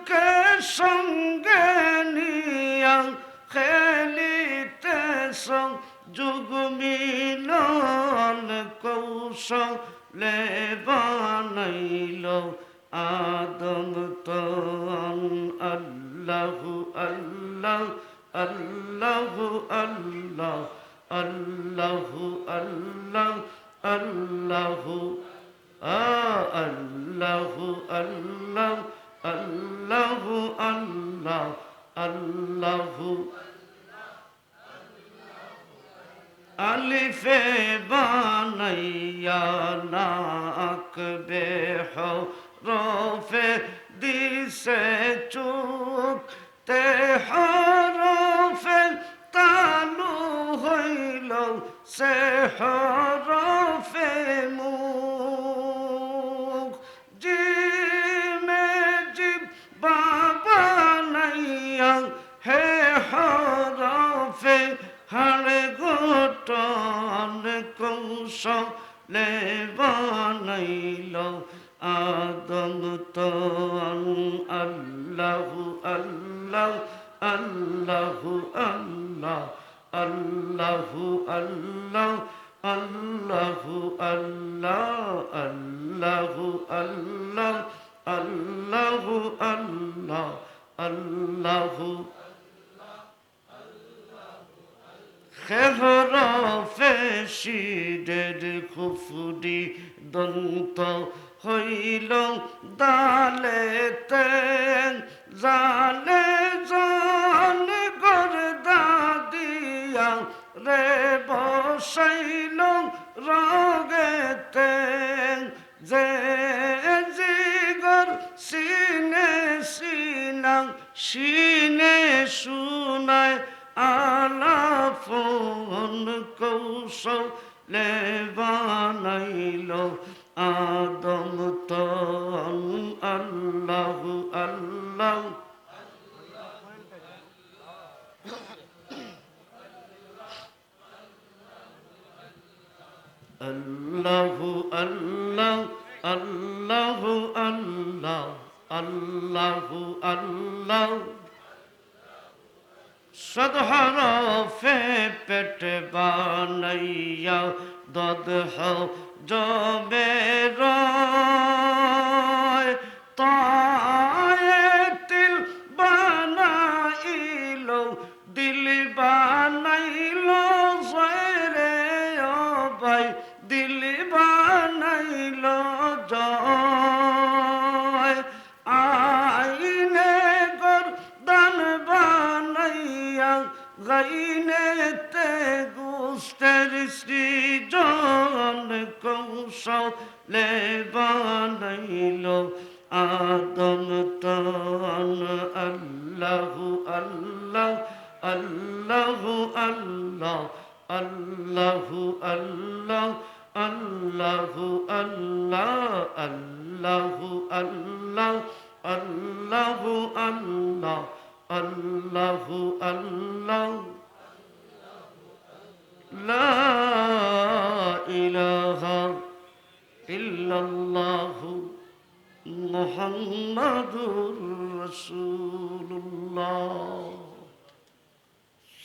কে সঙ্গে নিয়া খেলিতেছ যুগ মিলন কৌশলে বানাইল আদম তন আল্লাহু আল্লাহ আল্লাহু আল্লাহ আল্লাহু আল্লাহ আল্লাহু আল্লাহু আল্লাহ আল্লাহু আল্লাহ আল্লাহু আলিফে বানাইয়া নাক বেহরফে দিছে চুক তে হরফে তালু হইল সে হরফে মুখ জিমে জিব বাবা নাইয়া হে হরফে হাড় গোটন কৌশলে বানাইল আদম তন আল্লাহু আল্লাহ আল্লাহু আল্লাহ আল্লাহু আল্লাহ আল্লাহু আল্লাহ আল্লাহু আল্লাহ আল্লাহু আল্লাহ আল্লাহু খেহরফে শিরের খুফুরি দন্ত হইল দালেতে জালে জান গর্দা দিয়া রে বসাইল রগেতে যে জিগর সিনে সিনা সিনে শুনায় আলাফন কৌশলে বানাইল আদম তন আল্লাহু আল্লাহ আল্লাহু আল্লাহ আল্লাহু আল্লাহ আল্লাহু আল্লাহ সদ হরফে পেট বানাইয়া দদ জবে রয় তায়েতিল বানাইল দিল বানাইল জয়রে অবাই দিল বানাইল জয় আইনে গর্দান বানাইয়া গাইনেতে গুস্তের সৃজন কৌশলে বানাইল আদম তন আল্লাহু আল্লাহ আল্লাহু আল্লাহ আল্লাহু আল্লাহ আল্লাহু আল্লাহ আল্লাহু আল্লাহ আল্লাহু আল্লাহ আল্লাহু আল্লাহ লা ইলাহা ইল্লাল্লাহু মুহাম্মাদুর রাসূলুল্লাহ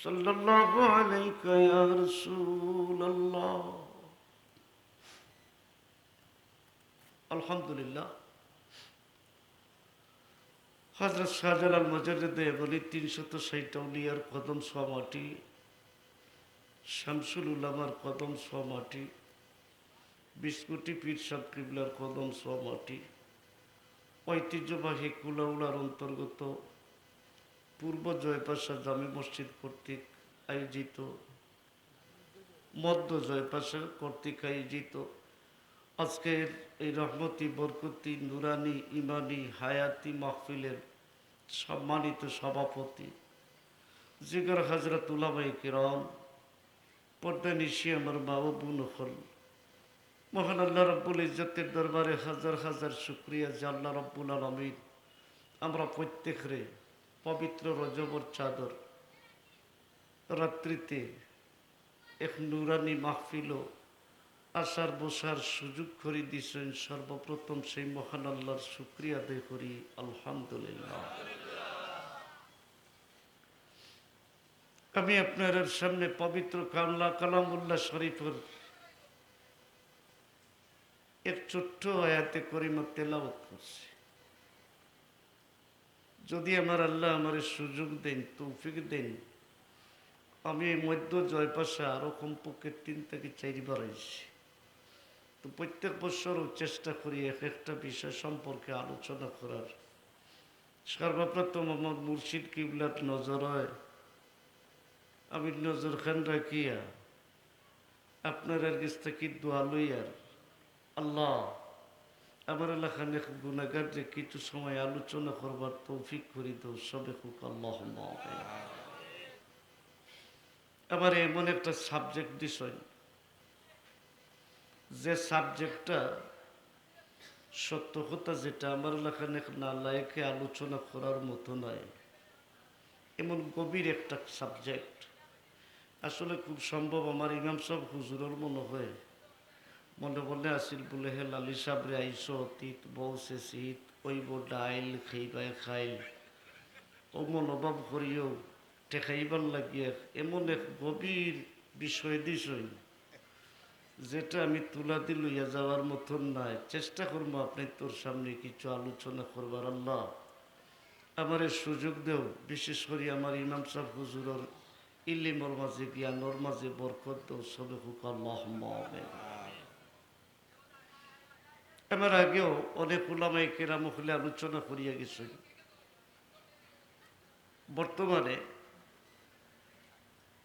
সাল্লাল্লাহু আলাইকা ইয়া রাসূলুল্লাহ। আলহামদুলিল্লাহ, হযরত শাহজালাল মুজাদ্দিদে বলি ৩৬০ আউলিয়ার কদম ছোঁয়া মাটি, শামসুল উলামার কদম ছোঁয়া মাটি, ২০ কোটি পীর সাহেব কিবলার কদম ছোঁয়া মাটি, ঐতিহ্যবাহী কুলাউলার অন্তর্গত পূর্ব জয়পাশা জামে মসজিদ কর্তৃক আয়োজিত, মধ্য জয়পাশা কর্তৃক আয়োজিত আজকের এই রহমতি বরকতি নুরানি ইমানি হায়াতি মাহফিলের সম্মানিত সভাপতি জিগর হযরত উলামায়ে কিরাম, পর্দা নিশি আমার মা ও বোন হল, মহান আল্লাহ রব্বুল ইজ্জতের দরবারে হাজার হাজার শুকরিয়া যে আল্লাহ রব্বুল আলামিন আমরা প্রত্যেকরে পবিত্র রজবর চাদর রাত্রিতে এক নুরানি মাহফিল আসার বসার সুযোগ করে দিয়েছেন। সর্বপ্রথম সেই মহান আল্লাহর শুকরিয়া আদায় করি, আলহামদুলিল্লাহ। আমি আপনার সামনে পবিত্র কালামুল্লাহ শরীফের এক ছোট্ট আয়াতে করিমা তেলাওয়াত করছি। যদি আমার আল্লাহ আমার সুযোগ দেন, তৌফিক দেন, আমি এই মধ্য জয়পাশে আরো কমপক্ষে 3 থেকে 4 বার আইছি। তো প্রত্যেক বছরও চেষ্টা করি এক একটা বিষয় সম্পর্কে আলোচনা করার। সর্বপ্রথম আমার মুর্শিদ কিবলাত নজর হয়, আমি নজর খান রাখিয়া আপনার কাছ থেকে দোয়া লইয়ার, আল্লাহ আমার এলাকানে গুণাগার যে কিছু সময় আলোচনা করবার তৌফিক করি তো সবে খুব আল্লাহ। আবার এমন একটা সাবজেক্ট বিষয়, যে সাবজেক্টটা সত্য কথা যেটা আমার এলাকানে না লায়কে আলোচনা করার মতো নয়, এমন গভীর একটা সাবজেক্ট। আসলে খুব সম্ভব আমার ইমাম সাহেব হুজুরের মনে মনে আসিল বলে হে লালি সাবরে আইস অতীত বউসে শীত ওইব ডাইল খাইবাই খাইল ও মনোভাব করিও টেকাইবার লাগিয়ে এমন এক গভীর বিষয় দিছই যেটা আমি তুলা দিয়ে লইয়া যাওয়ার মতন নাই। চেষ্টা করবো আপনি তোর সামনে কিছু আলোচনা করবার। আল্লাহ আমার সুযোগ দেও, বিশেষ করে আমার ইমাম সাহেব হুজুরের ইলিমর মাঝে জ্ঞানর মাঝে বরকত দেও সবে হুক আল্লাহ। আমার আগেও অনেক উলামায়ে কেরাম হলে আলোচনা করিয়া গেছে। বর্তমানে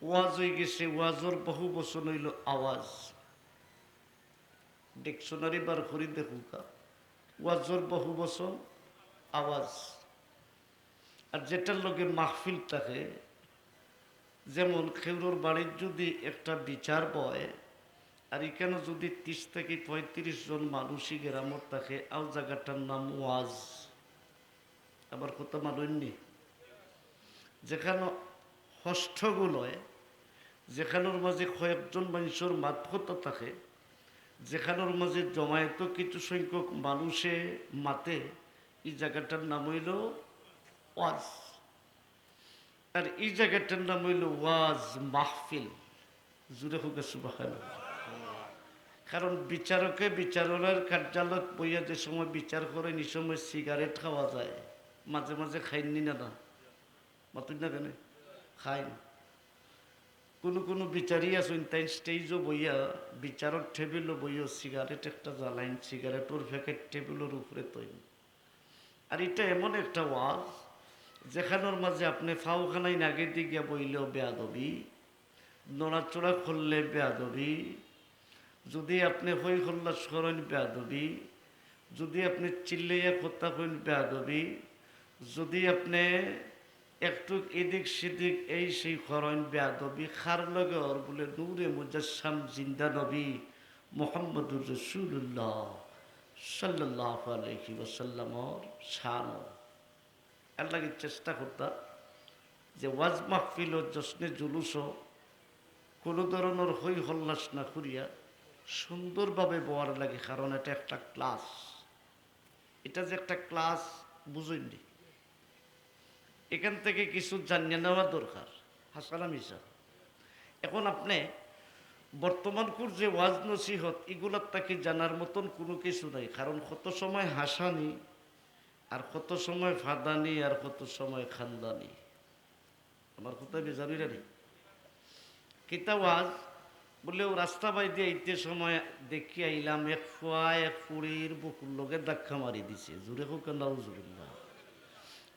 ওয়াজ হয়ে গেছে, ওয়াজর বহু বচন হইল আওয়াজ। ডিকশনারি বার করি দেখুকা, ওয়াজর বহু বচন আওয়াজ। আর যেটার লগে মাহফিল থাকে, যেমন খেউরোর বাড়ির যদি একটা বিচার বয় আর এখানে যদি 30 থেকে 35 জন মানুষই গ্রামত থাকে, আও জায়গাটার নাম ওয়াজ। আবার কথা মাননি, যেখানে হস্তগুলোয়, যেখানোর মাঝে কয়েকজন মানুষের মাতফত থাকে, যেখানোর মাঝে জমায়েত কিছু সংখ্যক মানুষে মাতে, এই জায়গাটার নাম হইল ওয়াজ। আর এই জায়গাটার নাম হইল ওয়াজ মাহফিল। জুড়ে হোক সুবহানাল্লাহ। কারণ বিচারকে বিচারকের কার্যালয় বইয়া যে সময় বিচার করেন, এই সময় সিগারেট খাওয়া যায়। মাঝে মাঝে খাইনি না না মাতুন না কেন খাইন। কোনো বিচারই আছেন তাই স্টেজও বইয়া বিচারক টেবিলও বইয়া সিগারেট একটা জ্বালাইন, সিগারেটের প্যাকেট টেবিলের উপরে তৈন। আর এটা এমন একটা ওয়াজ যেখানোর মাঝে আপনি ফাউখানাই নাগে দিয়ে গিয়া বইলেও বেয়াদবি, নড়াচড়া করলে বেয়াদবি, যদি আপনি হই হল্লা সরেন বেয়াদবি, যদি আপনি চিল্লাইয়া কথা কইন বেয়াদবি, যদি আপনি একটু এদিক সেদিক এই সেই করেন বেয়াদবি। খার লগে ওর বলে নূরে মুজাসসাম জিন্দা নবী মুহাম্মদুর রাসূলুল্লাহ সাল্লাল্লাহু আলাইহি ওয়াসাল্লামর শান। এর লাগে চেষ্টা করতাম যে ওয়াজ মাহফিল ও জশ্নে জুলুস কোনো ধরনের হই হল্লাস না করিয়া সুন্দরভাবে বওয়ার লাগে। কারণ এটা একটা ক্লাস, এটা যে একটা ক্লাস বুঝইনি, এখান থেকে কিছু জানিয়ে নেওয়া দরকার। হাসানা মিশা এখন আপনি বর্তমান যে ওয়াজ নসিহত এগুলার তাকে জানার মতন কোনো কিছু নাই। কারণ কত সময় হাসানি, আর কত সময় ফাদানি, আর কত সময় খানদানি। আমার কোথায় বেজারি রানি কিতা ওয়াজ বললেও রাস্তা বাই দিয়ে এইতে সময় দেখি আইলাম এক ফুয়া এক ফুড়ির বুকুর লোকের ধাক্কা মারি দিছে। জুড়ে হোক নাউজুবিল্লাহ।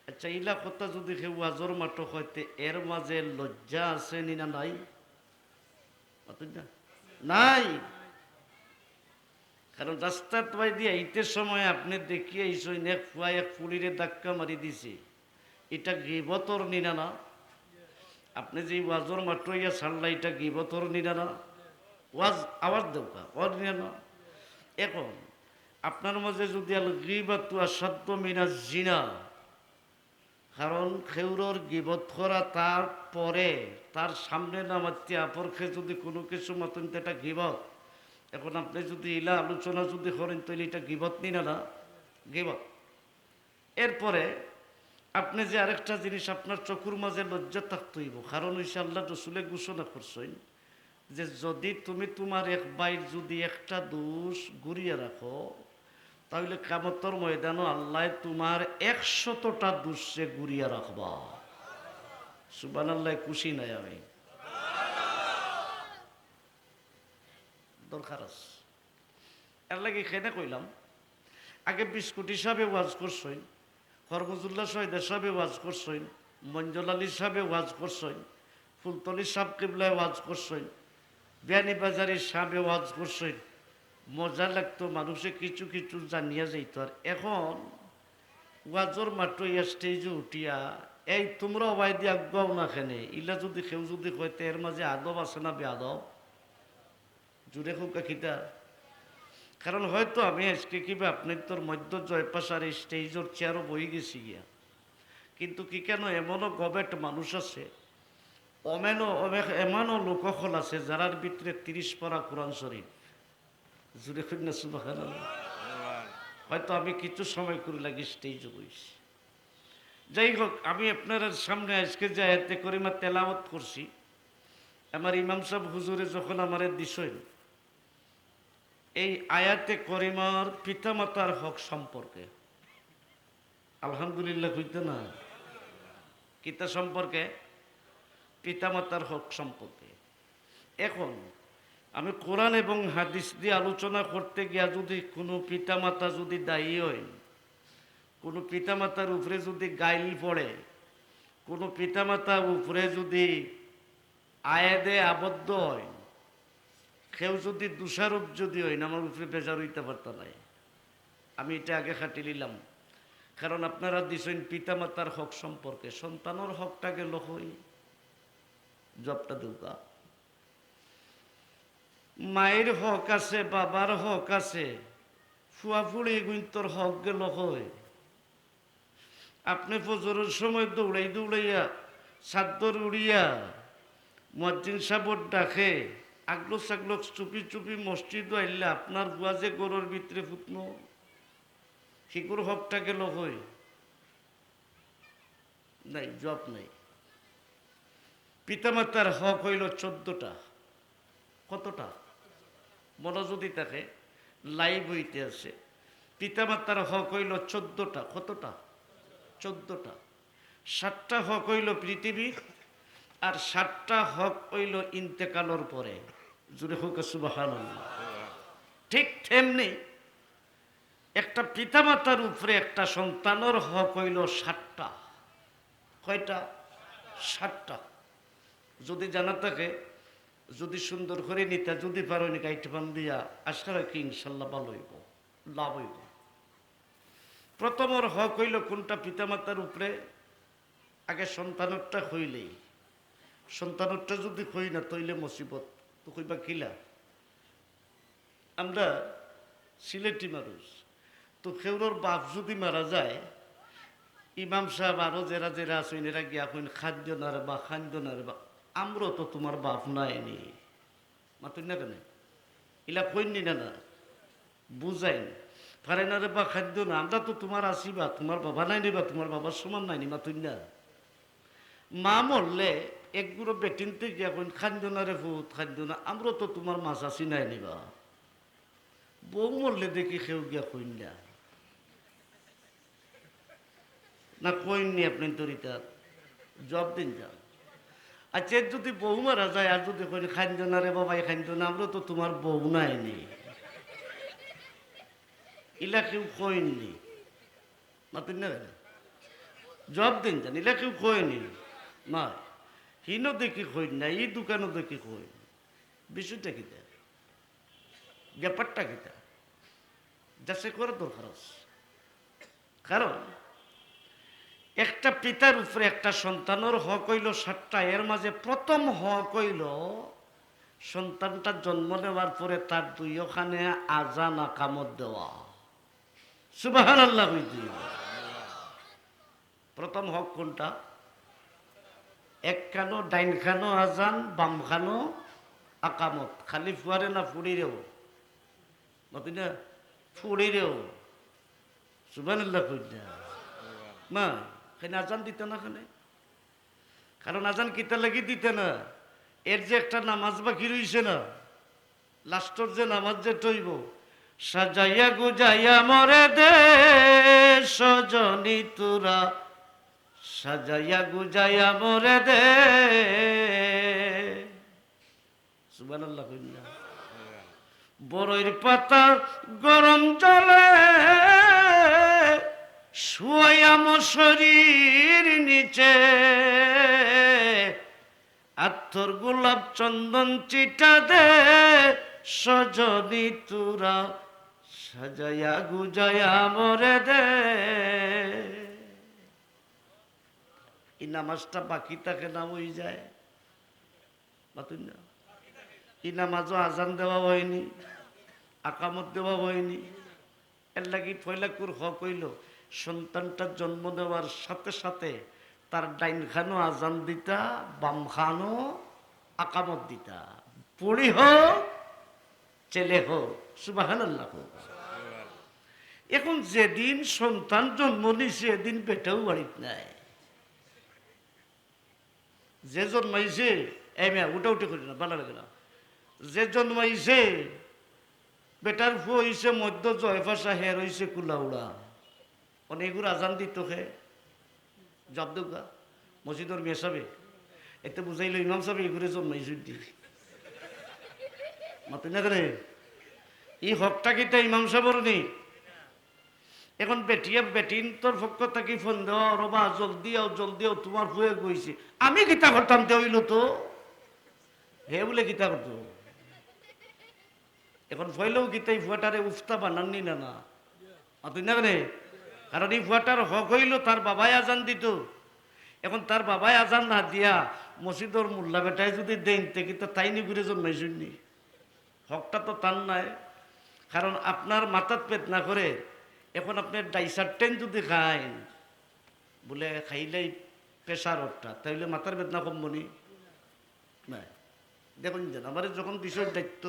আচ্ছা ইলা কথা যদি কেউ ওয়াজর মাটো হইতে এর মাঝে লজ্জা আছে নি না নাই? নাই। কারণ রাস্তার বাই দিয়ে এইতে সময় আপনি দেখিয়ে আইসেন এক ফুয়া এক ফুড়িরে ধাক্কা মারি দিছে, এটা গিবতর নিনা না? আপনি যে ওয়াজর মাত্র ইয়া ছাড়লা, এটা গিবতর নিনা না? ওয়াজ আওয়াজ দেওয়া ওয়াজ নিনা না? এখন আপনার মাঝে যদি আল গিবাতু আসাদ্দু মিনাজ জিনা, কারণ খেউরর গিবত করা তার পরে তার সামনে না মারতে আপরকে যদি কোনো কিছু মতন এটা গিবত। এখন আপনি যদি ইলা আলোচনা যদি করেন তাহলে এটা গিবত নিনা না? গিবত। এরপরে আপনি যে আরেকটা জিনিস আপনার চকুর মাঝে লজ্জা থাকতেইব, কারণ হইছে আল্লাহ রসুলে ঘোষণা করছেন যে যদি তুমি তোমার এক বাইর যদি একটা দোষ ঘুরিয়ে রাখো, তাহলে কিয়ামতের ময়দানও আল্লাহ তোমার 100টা দোষে ঘুরিয়ে রাখবা। সুবহানাল্লাহ, খুশি নাই আমি? দরকার আছে। এর লাগে এখানে কইলাম, আগে বিস্কুট হিসাবে ওয়াজ করছেন, হরমজুল্লাহ শহীদের সাহেবে ওয়াজ করছেন, মঞ্জুল আলী সাহেবে ওয়াজ করছেন, ফুলতলি সাহেব কিবলায় ওয়াজ করছেন, বিয়ানীবাজারের সাহেবে ওয়াজ করছেন। মজা লাগতো, মানুষে কিছু কিছু জানিয়া যাইত। আর এখন ওয়াজর মাত্র ইয়া স্টেজে উঠিয়া এই তোমরা ওয়াই দিয়ে আগাও না খেনে, ইলা যদি কেউ যদি কইতে এর মাঝে আদব আছে না বেআদব? জুড়ে খুব কাকিটা। কারণ হয়তো আমি আজকে কিবা আপনার তোর মধ্য জয়পাশার এই স্টেজের চেয়ারও বই গেছি গিয়া, কিন্তু কি কেন এমনও গবেট মানুষ আছে, এমনও লোকসকল আছে যারার ভিতরে 30 পারা কোরআন শরীফ। জুড়ে খুব না সুবহানাল্লাহ। হয়তো আমি কিছু সময় করে লাগি স্টেজে বইছি। যাই হোক, আমি আপনার সামনে আজকে যে আয়াতে করিমা তেলাওয়াত করছি, আমার ইমাম সাহেব হুজুরে যখন আমারে দিছেন এই আয়াতে করিমার পিতামাতার হক সম্পর্কে, আলহামদুলিল্লাহ কইতে না, কিতা সম্পর্কে? পিতামাতার হক সম্পর্কে। এখন আমি কোরআন এবং হাদিস দিয়ে আলোচনা করতে গিয়া যদি কোনো পিতামাতা যদি দায়ী হয়, কোনো পিতামাতার উপরে যদি গাইল পড়ে, কোনো পিতামাতার উপরে যদি আয়াদে আবদ্ধ হয়, কেউ যদি দোষারোপ যদি হয় না, আমার উপরে বেজার হইতে পারত নাই। আমি এটা আগে খাটি নিলাম, কারণ আপনারা দিছেন পিতামাতার হক সম্পর্কে। সন্তানের হকটা গেল হই জবটা দুর্গা। মায়ের হক আছে, বাবার হক আছে, ফুয়াফুড়ি গুইন্তর হক গেল হয়। আপনি ফজরের সময় দৌড়াই দৌড়াইয়া সাদ্দর উড়িয়া মুয়াজ্জিন সাহেবর ডাকে আগলো সাগলো চুপি চুপি মসজিদ আইলে আপনার বুয়া যে গরুর ভিতরে ফুটনো, শিকুর হকটা গেল হই নাই, জব নাই। পিতামাতার হক হইল 14টা। কতটা? মনোযোগী থাকে, লাইভ হইতে আছে। পিতামাতার হক হইল 14টা। কতটা? 14টা। 7টা হক হইল পৃথিবী, আর 7টা হক হইল ইন্তেকালর পরে। জুড়ে হোক সুবহানাল্লাহ। ঠিক তেমনি একটা পিতামাতার উপরে একটা সন্তানের হক হইল 7টা। কয়টা? 7টা। যদি জানা থাকে, যদি সুন্দর করে নিতে যদি পারো নি গাইতে পান দিয়া আশা রাখি ইনশাল্লাহ ভালো হইব, লাভ হইব। প্রথমর হক হইল কোনটা? পিতামাতার উপরে আগে সন্তানরটা হইলেই। সন্তানরটা যদি হই না তৈলে মুসিবত, তো কইবা কিলা? আমরা সিলেটি মানুষ, তো কেউর বাপ যদি মারা যায়, ইমাম সাহেব আরো যারা যারা আছেন এরা গিয়া কইন খাদ্য না রে বা খাদ্য না রে বা, আমরাও তো তোমার বাপ নাইনি মাতুন না কেন? ইলা কইনি না না বুঝাইন পারে না রে বা খাদ্য না, আমরা তো তোমার আসি বা তোমার বাবা নাইনি বা তোমার বাবার সমান নাইনি মাতুন না। মা মরলে একগুলো বেটিনতে গিয়া কইন খাদ্য না রে ভূত খাদ্য না, আমরাও তো তোমার মাছ আসি নাইনি বা। বউ মরলে দেখি কেউ গিয়া কইন না কইননি আপনি তরিতা জব দিন যান। আচ্ছা যদি বউ মারা যায় আর যদি কই খাদ্য না রে বাবা খাদ্য না, আমরা তো তোমার বউ নাইনি, ইলা কেউ কইননি মাতুন না জব দিন যান, ইলা কেউ কইনি না। হিনো দেখি কইন না, এই দোকানও দেখি কইন। বিষয়টা কিতা? ব্যাপারটা কিতা? যাচ্ছে করে দরকার আছে। কারণ একটা পিতার উপরে একটা সন্তানের হক হইল 7টা। এর মাঝে প্রথম হক হইল সন্তানটা জন্ম নেওয়ার পরে তার 2 ওখানে আজান আকামত দেওয়া। সুবহানাল্লাহ। প্রথম হক কোনটা? এক খানো ডাইন খানো আজান, বাম খানো আকামত। খালি ফুয়ারে না ফুড়িরেও না ফুড়িরেও। সুবহানাল্লাহ কইনা মা এখানে আজান দিতে না এখানে, কারণ আজান কিতা লাগি দিতে না, এর যে একটা নামাজ বাকি রইছে না, লাস্টর যে নামাজ যে টইব, সাজাইয়া গুজাইয়া মরে দে সজনী তোরা, সাজাইয়া গুজাইয়া মরে দে। সুবহানাল্লাহ কইনা। বড়ইর পাতা গরম জলে শুয়াইয়া মশারির নিচে, আত্মর গোলাপ চন্দন চিটা দে সজনী তোরা, সাজাইয়া গুজাইয়া মরে দে। এই নামাজটা বাকি থাকে না হয়ে যায়, বাতুন না। এই নামাজও আজান দেওয়া হয়নি, আকামত দেওয়া হয়নি। এর লাগি ফয়লাকুর হক হইল সন্তানটা জন্ম দেওয়ার সাথে সাথে তার ডাইন খানো আজান দিতা, বাম খানো আকামত দিতা, পড়ি হোক ছেলে হোক, সুবহানাল্লাহ হোক। এখন যেদিন সন্তান জন্ম নিছে এদিন বেটাও বাড়িত নাই, যে জন্মাইছে এই মেয়া উঠা উঠে করি না, ভালো লাগে না। যে জন্মাইছে বেটার ফু হইছে মধ্য জয়ফাসা, হের হইছে কুলাউড়া, অনেকগুলো আজান দিত খে জবদুগা মসজিদর মেয়ে সাবে, এতে বুঝাইল ইমাম সাহেব এগুলো জন্মাইছে দি মাতি না করে এই হকটা কিটা ইমাম সাহেবর নেই। এখন বেটিয়া বেটিন তোর পক্ষ থাকি ফোন দেওয়া, রবা জলদি আও জলদি আও, তোমার ফুয়ে গইছে, আমি গীতা করতাম তে হইল তো হে বলে গীতা করতো। এখন ফয়লেও গীতাই ফুয়াটারে উফতা বানাননি না না তুই না রে, কারণ এই ফুয়াটার হক হইল তার বাবাই আজান দিত। এখন তার বাবাই আজান না দিয়া মসজিদর মোল্লা বেটায় যদি দেন তে কিন্তু তাই নি ঘুরে জন্মাইছুননি, হকটা তো তার নাই। কারণ আপনার মাথাত পেট না করে এখন আপনি ডাইসার টেন যদি খাইন বলে খাইলেই প্রেশার ওঠা, তাইলে মাথার বেদনা কমবনি না। দেখুন যেন আমার যখন বিষয়ের দায়িত্ব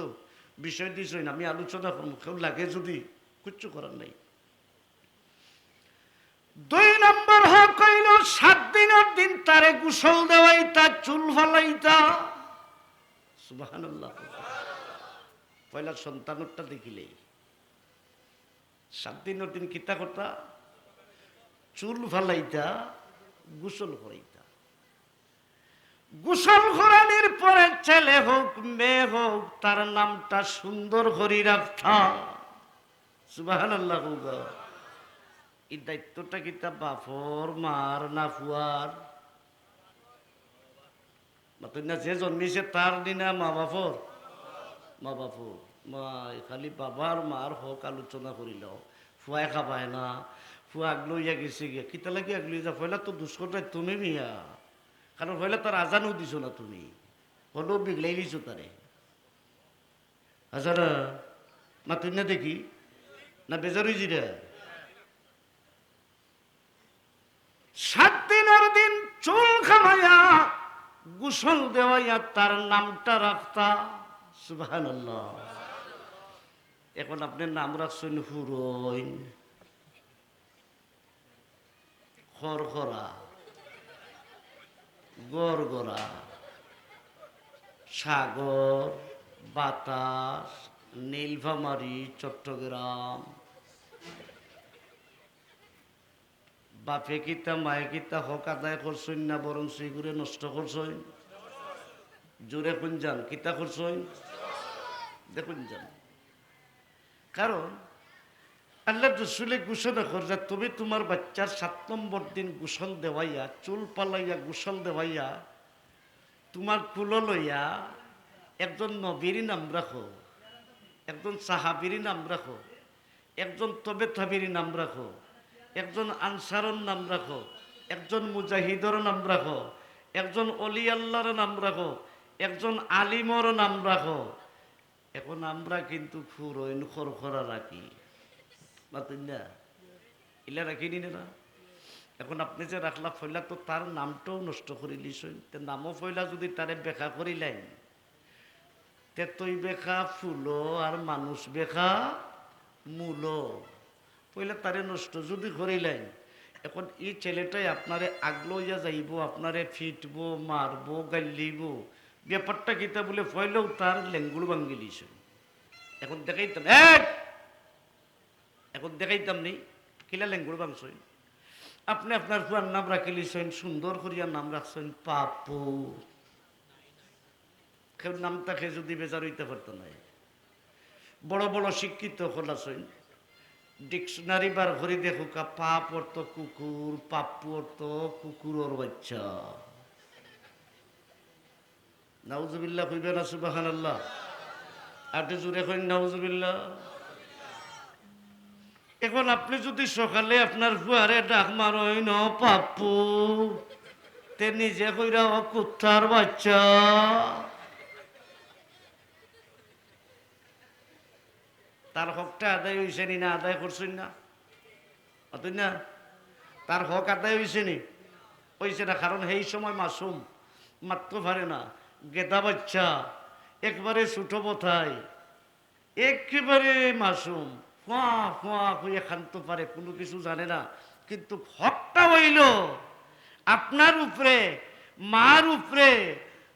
বিষয় দিস না, আমি আলোচনা করবো, কেউ লাগে যদি কিচ্ছু করার নাই। 2 নম্বর হক হইল 7 দিনের দিন তারে গোসল দেওয়াইতা, চুল ফালাইতা, সুবহানাল্লাহ। পয়লা সন্তানটা দেখিলেই 7 দিনের দিন কিতা করতা, চুল ফালাইতা, গোসল করাইতা। গোসল করানোর পরে ছেলে হোক মেয়ে হোক তার নামটা সুন্দর করে রাখতা, সুবহানাল্লাহ। এই দায়িত্বটা কিতা বাপর মার না ফুয়ার, না যে জন্মিছে তার দিনা মা বাপর, মা বাপর মা খালি বাবার মার হক আলোচনা করিল। ফুয়াই খাবায় না, ফুয়া আগলইয়া গেছে গিয়া কিতা লাগে আগলই যা, পয়লা তো দুষ্করটাই তুমি মিয়া, কারণ পয়লা তার আজানও দিছ না তুমি, হলেও বিগলাই দিছ তারে। আচ্ছা মা তুই না দেখি না বেজার হয়েছি রে। 7 দিনের দিন চুল খামাইয়া গোসল দেওয়াইয়া তার নামটা রাখতা, সুবহানাল্লাহ। এখন আপনার নাম রাখছেন হুরইন, খরখরা, গড়গড়া, সাগর, বাতাস, নীলফামারী, চট্টগ্রাম। বাপে কিতা মায়ে কিতা হক আদায় করছই না বরং সেগুলো নষ্ট করছই? জোরে কোন যান কিতা করছই? দেখুন যান। কারণ আল্লাহ রসুলে ঘোষণা করছে তুমি তোমার বাচ্চার 7 নম্বর দিন গোসল দেওয়াইয়া, চুল পালাইয়া গোসল দেওয়াইয়া, তোমার কুলো লইয়া একজন নবীর নাম রাখো, একজন সাহাবীর নাম রাখো, একজন তবে তাবির নাম রাখো, একজন আনসারর নাম রাখো, একজন মুজাহিদর নাম রাখো, একজন অলি আল্লাহর নাম রাখো, একজন আলিমর নাম রাখো। এখন আমরা কিন্তু ফুরইন খরখরা রাখি, না ইলা রাখিনি না। এখন আপনি যে রাখলা ফয়লা তো তার নামটাও নষ্ট করে লিছই, নামও ফয়লা যদি তারে বেখা করিলেন তে তৈ বেখা ফুলো আর মানুষ বেখা মূলো, পয়লা তারে নষ্ট যদি করিলেন। এখন এই ছেলেটাই আপনারে আগলইয়া যাইব, আপনারে ফিটবো, মারবো, গাল্লিব। ব্যাপারটা কিতা বলে ফয়লেও তার লেঙ্গুড় ভাঙ্গিলিস। এখন দেখাইতাম এখন দেখাইতাম নেই কিলা লেঙ্গুড় ভাঙছই। আপনি আপনার ফুয়ার নাম রাখিলিছেন, সুন্দর করিয়া নাম রাখছেন পাপু। কেউ নামটাকে যদি বেজার হইতে পারতো না। বড় বড় শিক্ষিত হলাছেন, ডিকশনারি বার করে দেখুকা পাপ অর্থ কুকুর, পাপ্পু অর্থ কুকুরের বাচ্চা। নাউজুবিল্লাহ কইবে না সুবহানাল্লাহ? আটে জুড়ে কইন নাউজুবিল্লাহ। এখন আপনি যদি সকালে আপনার ফুয়ারে ডাক মারই ন পাপ্পু, তে নিজে কইরা ও কুত্তার বাচ্চা। তার হকটা আদায় হয়েছে নি? না আদায় করছেন না? অতই না তার হক আদায় হয়েছে নি? হয়েছে না। কারণ সেই সময় মাসুম, মারতে পারে না, গেদা বাচ্চা, একবারে ছোট বথায়, একেবারে মাসুম, ফুয়া ফুয়া হইয়া খানতে পারে, কোনো কিছু জানে না। কিন্তু হকটা হইল আপনার উপরে, মার উপরে।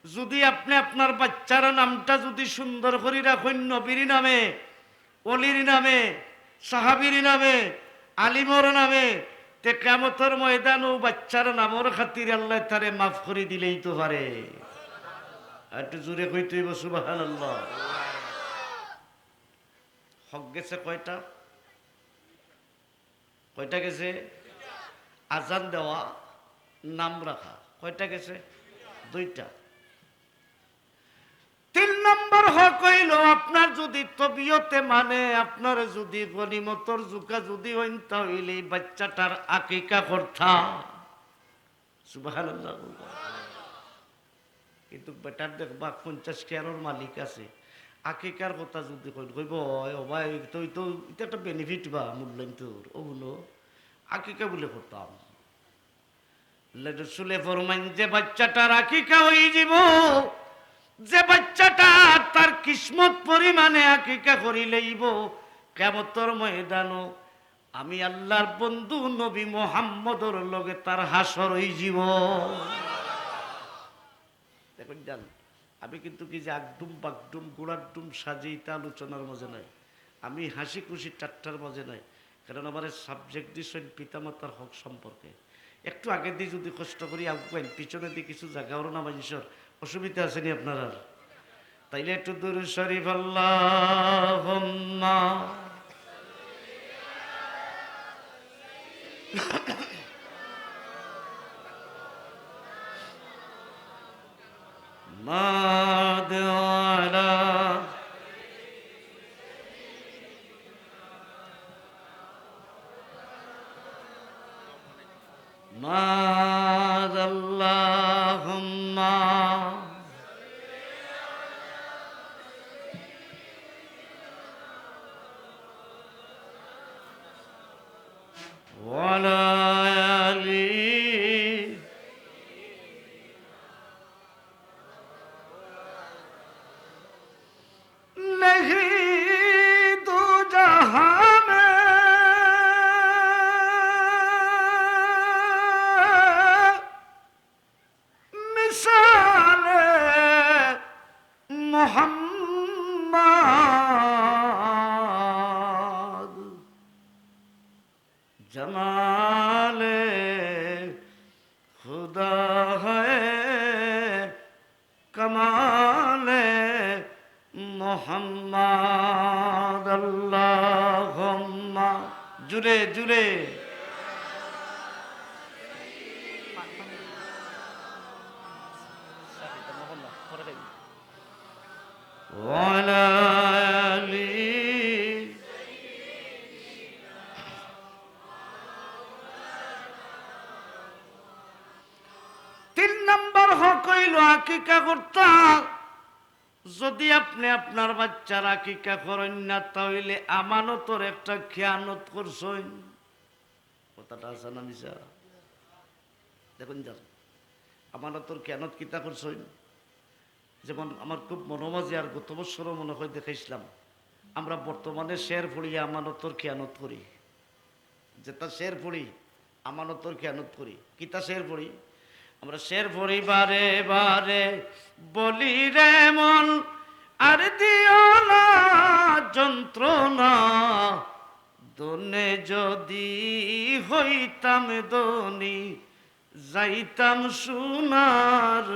যদি আপনি আপনার বাচ্চার নামটা যদি সুন্দর করে রাখেন নবীর নামে, অলির নামে, সাহাবীর নামে, আলিমর নামে, তে কিয়ামতের ময়দান ও বাচ্চার নামর খাতির আল্লাহ তারে মাফ করে দিলেই তো পারে। একটু জোরে কইতে হইব সুবহানাল্লাহ। হক গেছে কয়টা? কয়টা গেছে? আজান দেওয়া, নাম রাখা। কয়টা গেছে? দুইটা। 3 নম্বর হক হইল আপনার যদি তবিয়তে মানে, আপনার যদি গনিমতর জুকা যদি হইন, তাহলে বাচ্চাটার আকিকা করতা। সুবহানাল্লাহ। কিন্তু বেটার দেখবা 50 কেয়ারের মালিক আছে, আকিকার কথা যদি কইব ও ভাই তুই তো এটা একটা বেনিফিট বা মূল্যায়ন তোর ওগুলো আকিকা বলে করতাম। রসুলে ফরমান যে বাচ্চাটার আকিকা হয়ে যাব, যে বাচ্চাটা তার কিসমত পরিমাণে আকিকা করি লইব, কিয়ামতের ময়দানও আমি আল্লাহর বন্ধু নবী মুহাম্মদর লগে তার হাসর হয়ে যাব। দেখুন জান, আমি কিন্তু কি যে আগডুম বাগডুম গোড়ার ডুম সাজিয়ে তা আলোচনার মাঝে নাই, আমি হাসি খুশি ঠাট্টার মাঝে নাই। কারণ আমার সাবজেক্ট দিয়েছেন পিতামাতার হক সম্পর্কে। একটু আগে দিয়ে যদি কষ্ট করি আগুন পিছনে দিয়ে কিছু জায়গা ওর না মানুষের অসুবিধা আসেনি আপনার? তাইলে একটু দুরূদ শরীফ আল্লাহুম্মা মাদআলা মাদাল্লাহুম্মা ওয়ালা আলি नहीं तो जहां में मिसाल मोहम्मद जमाल खुदा है कमाल মোহাম্মদ। আল্লাহুম্মা জুড়ে জুড়ে ওয়ালা আলি। 3 নম্বর হক হইল আকিকা করতা। যদি আপনি আপনার বাচ্চার আকিকা করেন না, তাহলে আমানতর একটা খেয়ানত করছেন। কথাটা আছে না মিশা? দেখুন যান, আমানতর খেয়ানত কিতা করছেন। যেমন আমার খুব মনোমাজে আর গত বছরও মনে হয় দেখাইছিলাম, আমরা বর্তমানে শের পড়িয়া আমানতর খেয়ানত করি। যেটা শের পড়ি আমানতর খেয়ানত করি। কিতা শের পড়ি আমরা, শের পড়ি বারে বারে বলি রে মন আর দিও না যন্ত্রণা, দনে যদি হইতাম দনি যাইতাম সোনার।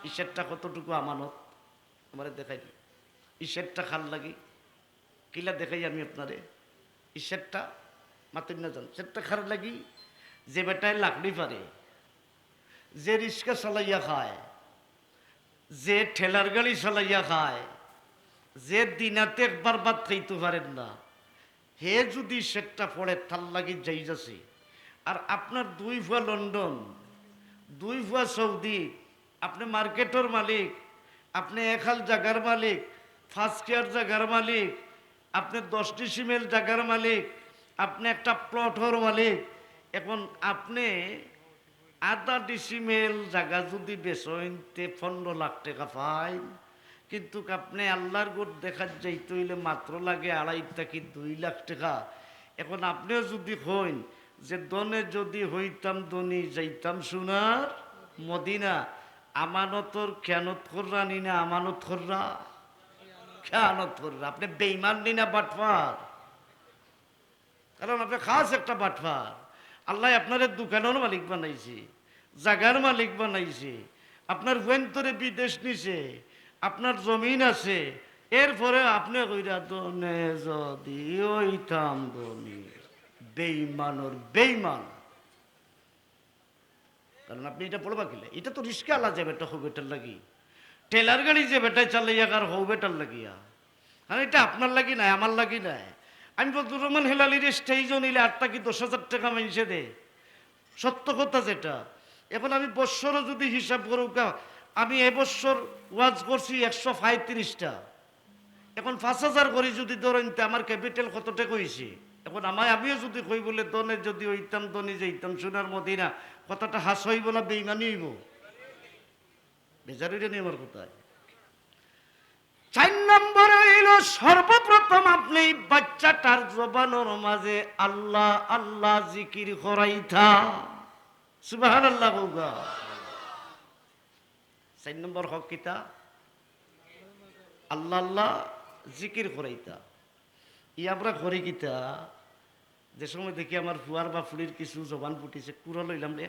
ঈশ্বরটা কতটুকু আমানত আমারে দেখাই, ঈশ্বরটা খাল লাগি কিলা দেখাই আমি আপনারে। ঈশ্বরটা মাতুন না যান, সেটা খার লাগি যে বেটায় লাকড়ি পারে, যে রিক্সা চালাইয়া খায়, যে ঠেলার গাড়ি চালাইয়া খায়, যে দিনাতে একবার বাদ খাইতে পারেন না, হে যদি সেটা পড়ে তার লাগি যাই যাচ্ছে। আর আপনার 2 ভুয়া লন্ডন, 2 ভুয়া সৌদি, আপনি মার্কেটের মালিক, আপনি এখাল জায়গার মালিক, ফার্স্ট কেয়ার জায়গার মালিক, আপনি 10 ডিসিমেল জায়গার মালিক, আপনি একটা প্লটর মালিক। এখন আপনি আধা ডিসিমেল জায়গা যদি বেচইনতে 15 লাখ টাকা পাইন, কিন্তু আপনি আল্লাহর গোট দেখার যাইতে হইলে মাত্র লাগে 2.5 থেকে 2 লাখ টাকা। এখন আপনিও যদি হইন যে দনে যদি হইতাম দনি যাইতাম সোনার মদিনা, আমানতর খেয়ানত কররা নি না আমানত কররা, খেয়ানত কররা। আপনি বেঈমান নি না বাটফার, কারণ আপনি খাস একটা বাটফার। আল্লাহ আপনার দোকানের মালিক বানাইছে, জাগার মালিক বানাইছে, আপনার ভেন্তরে বিদেশ নিছে, আপনার জমিন আছে, এরপরে আপনি কইরা দনে যদি হইতাম দনি। বেঈমানর বেঈমান। কারণ আপনি এটা পড়বা কিলে, এটা তো রিস্কা আলা যে বেটা হো বেটার লাগি, টেলার গাড়ি যে বেটায় চালাইয়া কার হো বেটার লাগিয়া। আর এটা আপনার লাগি নাই, আমার লাগি নাই। আমি বদরুর রহমান হেলালির স্টেজ নিলে 8 কি 10,000 টাকা মাইনছে দে, সত্য কথা যেটা। এখন আমি বৎসরও যদি হিসাব করুক, আমি এবছর ওয়াজ করছি 135টা, এখন 5,000 করি যদি ধরেন, আমার ক্যাপিটাল কত টাকা হয়েছে। এখন আমিও যদি কই বলে দনে যদি হইতাম দনি যাইতাম সোনার মদিনা, কথাটা হাস হইব না বেইমানি হইব? বেজারিটা নিয়ে আমার কোথায়। 4 নম্বরে হইল সর্বপ্রথম আপনি বাচ্চাটার জবানের মাঝে আল্লাহ আল্লাহ জিকির করাইতা। সুবহানাল্লাহ গৌগা। 4 নম্বর হক কিতা? আল্লাহ আল্লাহ জিকির করাইতা। আমরা করি কিতা, যে সময় দেখি আমার ফুয়ার বা ফুলির কিছু জবান ফুটিছে, কুড়া লইলাম রে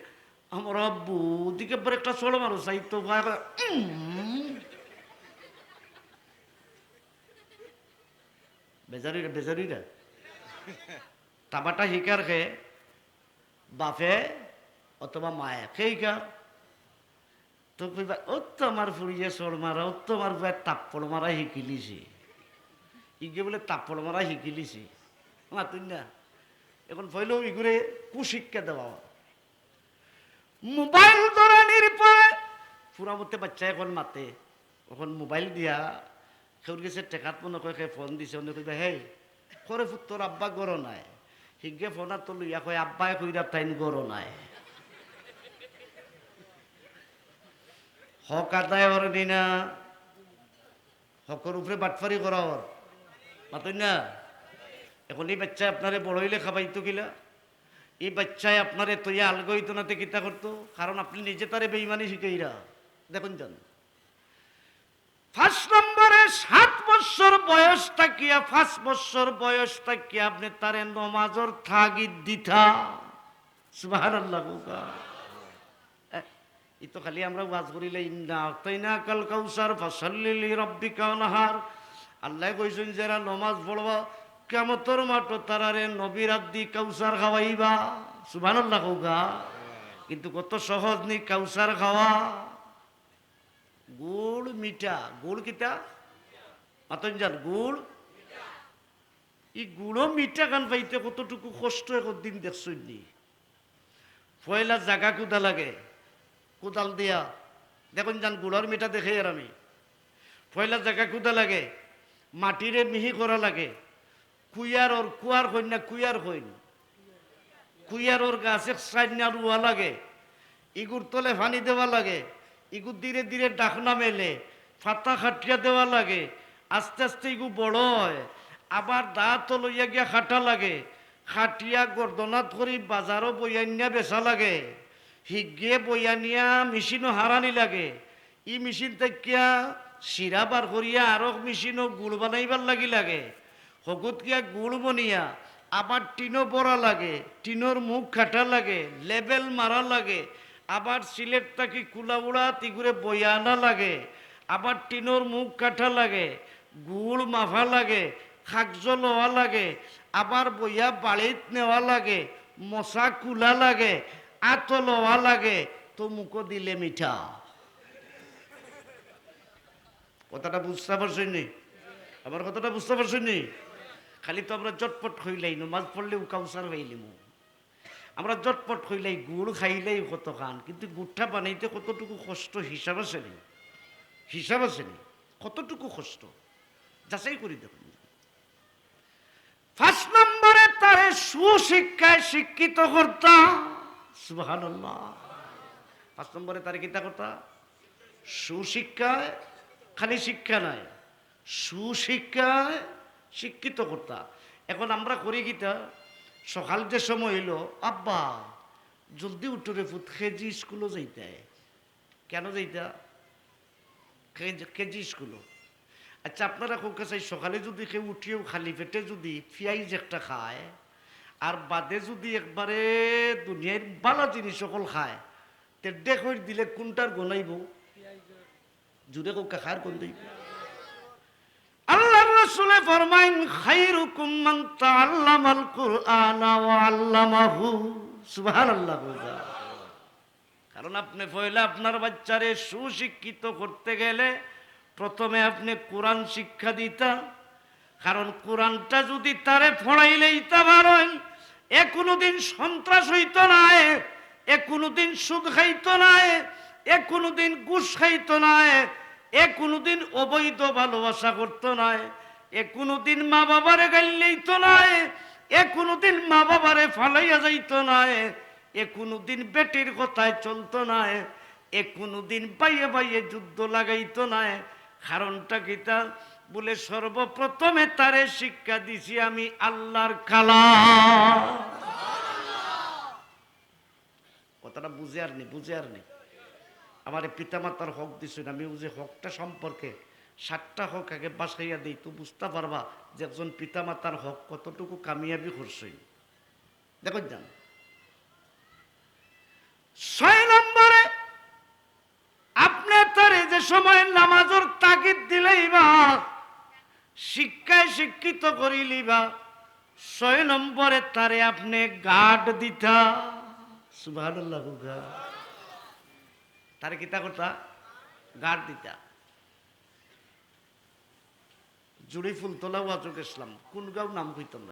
আমার আব্বু দিকে পরে একটা চড় মারো চাই তো বেজারিরা বেজারিরা টাবাটা শিকার খে বাপে অথবা মায়ে খেইকা তো কইবা ও তো আমার ফুড়িয়ে চড় মারা, ও তো আমার ভাই তাপ্পড় মারা শিকিলিছে, ইগে বলে তাপ্পড় মারা শিকিলিছে মাতুন না। এখন পয়লেও ইগুরে কুশিক্ষা দেওয়া। মোবাইল ধরানির পরে পুরা মতে বাচ্চা এখন মাতে, এখন মোবাইল দিয়া কেউর গেছে টেকাত মনে কয়ে ফোন দিছে, অনেক কইবা হে করে তোর আব্বা গরো নাই, হিগে ফোন আর তো লইয়া কয় আব্বাই কইরা তাইন গরো নাই। হক আদায় ওর দিনা, হকর উপরে বাটফারি করা ওর মাতুন না। এখন এই বাচ্চা আপনারে বড় হইলে খাবাইতো কিলা, এই বাচ্চায় আপনারে তৈয়া আলগইতো নাতে কিতা করতো, কারণ আপনি নিজে তারে বেইমানি শিখাইরা। দেখুন যান 5 নম্বরে 7 বছর বয়স থাকিয়া 5 বছর বয়স থাকিয়া আপনি তারে নমাজর তাগিদ দিতা। সুবহানাল্লাহ। ই তো খালি আমরা ওয়াজ করিলে ইন্না আতাইনা কাল কাউসার ফাসাল্লি লিরাব্বিকা ওয়ানহার। আল্লাহ কইছেন যারা নমাজ পড়বা কিয়ামতের মাঠে তারারে নবীর আদি কাউসার খাওয়াইবা। সুবহানাল্লাহ কওগা। কিন্তু কত সহজ নি কাউসার খাওয়া। গুড় মিঠা, গুড় কিতা মাতন যান গুড়, ই গুড়ও মিঠা গান পাইতে কতটুকু কষ্ট একদিন দেখছনি। পয়লা জাগা কুদা লাগে, কোদাল দিয়া দেখুন যান গুড়ার মিঠা দেখে আর আমি পয়লা জায়গা কুদা লাগে, মাটিরে মিহি করা লাগে, কুইয়ার ওর কুয়ার হইন না কুইয়ার হইন, কুইয়ার ওর গাছে সাইনা রুয়া লাগে, ইগুর তলে পানি দেওয়া লাগে, ইগু ধীরে ধীরে ডাকনা মেলে ফাতা খাটিয়া দেওয়া লাগে, আস্তে আস্তে ইগু বড় হয়, আবার দাঁত লইয়া গিয়া খাটা লাগে, খাটিয়া গর্দনাত করি বাজারও বইয়ানিয়া বেচা লাগে, হিগে বইয়ানিয়া মেশিনও হারানি লাগে। ই মেশিন থেকে শিরা বার করিয়া আরো মেশিনও গুড় বানাইবার লাগে। হকুত গিয়া গুড় বনিয়া আবার টিনও বড়া লাগে, টিনোর মুখ কাটা লাগে, লেবেল মারা লাগে, আবার সিলেট থাকি কুলা উড়া তিগুরে বইয়া আনা লাগে, আবার টিনোর মুখ কাটা লাগে, গুড় মাফা লাগে, খাকজ লওয়া লাগে, আবার বইয়া বাড়িত নেওয়া লাগে, মশা কুলা লাগে, আত লওয়া লাগে, তো মুখো দিলে মিঠা। কথাটা বুঝতে পারছনি? আমার কথাটা বুঝতে পারছনি? খালি তো আমরা জটপট হইলাই, নমাজ পড়লেও কাউসার হইলিমু, আমরা জটপট হইলাই, গুড় খাইলেই কত খান, কিন্তু গুড়টা বানাইতে কতটুকু কষ্ট হিসাব আছে নি? হিসাব আছে নি? কতটুকু কষ্ট যাচাই করি দেখুন। 5 নম্বরে তারে সুশিক্ষায় শিক্ষিত করতা। সুবহানাল্লাহ। 5 নম্বরে তারে কিতা করতা? সুশিক্ষায়, খালি শিক্ষা নাই, সুশিক্ষায় শিক্ষিত করতা। এখন আমরা করি কিতা, সকাল যে সময় হইল, আব্বা জলদি উঠরে ফুট, কেজি স্কুলও যাইতে। কেন যাইতা? কেজি স্কুলও। আচ্ছা আপনারা খুব কাছে সকালে যদি কেউ উঠিয়েও খালি পেটে যদি পেঁয়াজ একটা খায়, আর বাদে যদি একবারে দুনিয়ার বালা জিনিস সকল খায়, তে দেখো দিলে কোনটার গনাইব? জুড়ে কোকা খার কোন দিই? আল্লাহ রাসূল ফরমাইন, খায়রুকুম মান তাআল্লামাল কুরআনা ওয়া আল্লামাহু। সুবহানাল্লাহ। কারণ আপনি পয়লা আপনার বাচ্চারে সুশিক্ষিত করতে গেলে প্রথমে আপনি কোরআন শিক্ষা দিতা। কারণ কোরআনটা যদি তারে পড়াইলেই তা পারেন, এ কোনোদিন সন্ত্রাস হইত না, এ কোনোদিন সুদ খাইত না, এ কোনোদিন ঘুষ খাইত না, এ কোনোদিন অবৈধ ভালোবাসা করত না, এ কোনোদিন মা বাবারে গাইলেইত না, এ কোনোদিন মা বাবারে ফালাইয়া যাইত না, এ কোনোদিন বেটির কথায় চলতো না, এ কোনোদিন বাইয়ে বাইয়ে যুদ্ধ লাগাইত না। কারণটা কিতা? বলে সর্বপ্রথমে তারে শিক্ষা দিছি আমি আল্লাহর কালাম। কথাটা বুঝে আর নি, বুঝে আর নি। আমার পিতামাতার হক দিছেন, আমি যে হকটা সম্পর্কে 7টা হক আগে বাসাইয়া দিই, তো বুঝতে পারবা যে একজন পিতামাতার হক কতটুকু কামিয়াবি করছেন। দেখো যান 6 নম্বরে আপনি তারে যে সময় নামাজের তাগিদ দিলেই বা শিক্ষায় শিক্ষিত করিলিবা, 6 নম্বরে তারে আপনি গার্ড দিতা। সুবহানাল্লাহ। তারে কিতা করতা? গার্ড দিতা। জুড়ি ফুল তোলা ওয়াজক ইসলাম, কোন গাঁও নাম কইতাম না।